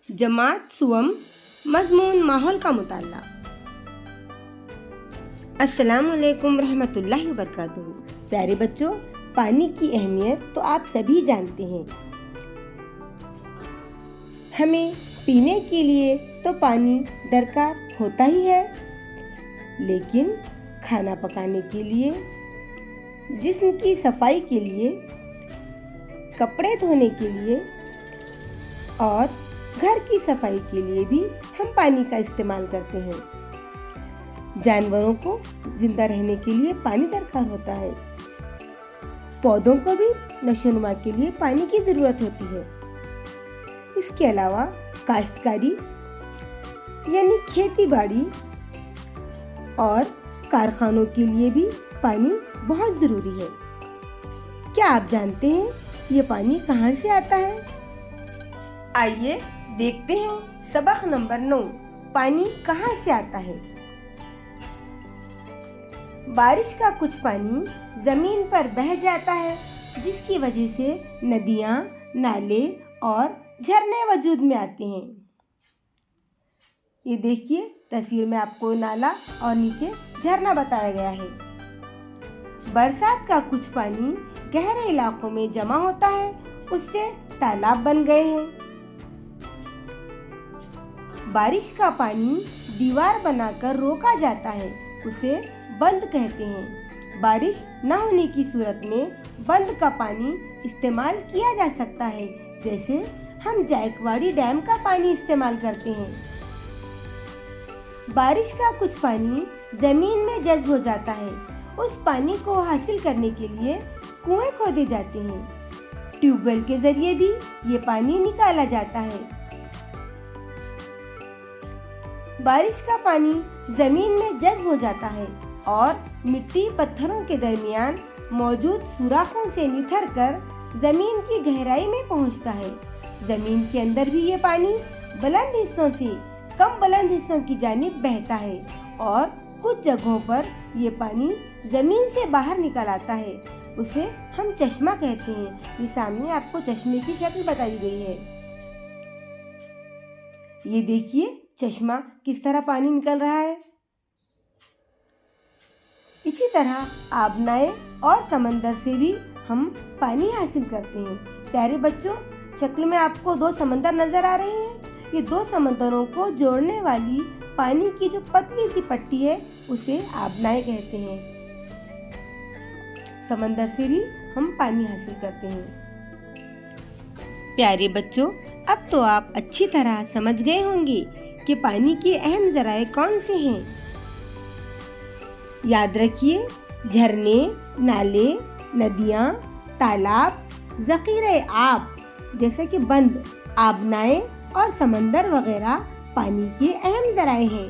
जमात सुवम मज़मून माहौल का मुताला। अस्सलामु अलैकुम रहमतुल्लाहि व बरकातुहू। प्यारे बच्चों, पानी की अहमियत तो आप सभी जानते हैं। हमें पीने के लिए तो पानी दरकार होता ही है, लेकिन खाना पकाने के लिए, जिस्म की सफाई के लिए, कपड़े धोने के लिए और घर की सफाई के लिए भी हम पानी का इस्तेमाल करते हैं। जानवरों को जिंदा रहने के लिए पानी दरकार होता है। पौधों को भी नशोनुमा के लिए पानी की ज़रूरत होती है। इसके अलावा काश्तकारी यानी खेती बाड़ी और कारखानों के लिए भी पानी बहुत ज़रूरी है। क्या आप जानते हैं ये पानी कहाँ से आता है? आइए देखते हैं सबक नंबर 9, पानी कहाँ से आता है। बारिश का कुछ पानी जमीन पर बह जाता है, जिसकी वजह से नदियाँ, नाले और झरने वजूद में आते हैं। ये देखिए तस्वीर में आपको नाला और नीचे झरना बताया गया है। बरसात का कुछ पानी गहरे इलाकों में जमा होता है, उससे तालाब बन गए हैं। बारिश का पानी दीवार बनाकर रोका जाता है, उसे बंद कहते हैं। बारिश न होने की सूरत में बंद का पानी इस्तेमाल किया जा सकता है, जैसे हम जायकवाड़ी डैम का पानी इस्तेमाल करते हैं। बारिश का कुछ पानी जमीन में जज्ब हो जाता है। उस पानी को हासिल करने के लिए कुएं खोदे जाते हैं। ट्यूबवेल के जरिए भी ये पानी निकाला जाता है। बारिश का पानी जमीन में जज्ब हो जाता है और मिट्टी पत्थरों के दरमियान मौजूद सुराखों से निथर कर जमीन की गहराई में पहुंचता है। जमीन के अंदर भी ये पानी बुलंद हिस्सों से कम बुलंद हिस्सों की जानिब बहता है और कुछ जगहों पर ये पानी जमीन से बाहर निकल आता है। उसे हम चश्मा कहते हैं। ये सामने आपको चश्मे की शक्ल बताई गई है। ये देखिए चश्मा किस तरह पानी निकल रहा है। इसी तरह आबनाए और समंदर से भी हम पानी हासिल करते हैं। प्यारे बच्चों, शक्ल में आपको 2 समंदर नजर आ रहे हैं। ये 2 समंदरों को जोड़ने वाली पानी की जो पतली सी पट्टी है, उसे आबनाए कहते हैं। समंदर से भी हम पानी हासिल करते हैं। प्यारे बच्चों, अब तो आप अच्छी तरह समझ गए होंगे कि पानी के अहम ज़राए कौन से हैं। याद रखिए, झरने, नाले, नदियाँ, तालाब, ज़ख़ीरे आब जैसे कि बंद, आबनाए और समंदर वगैरह पानी के अहम ज़राए हैं।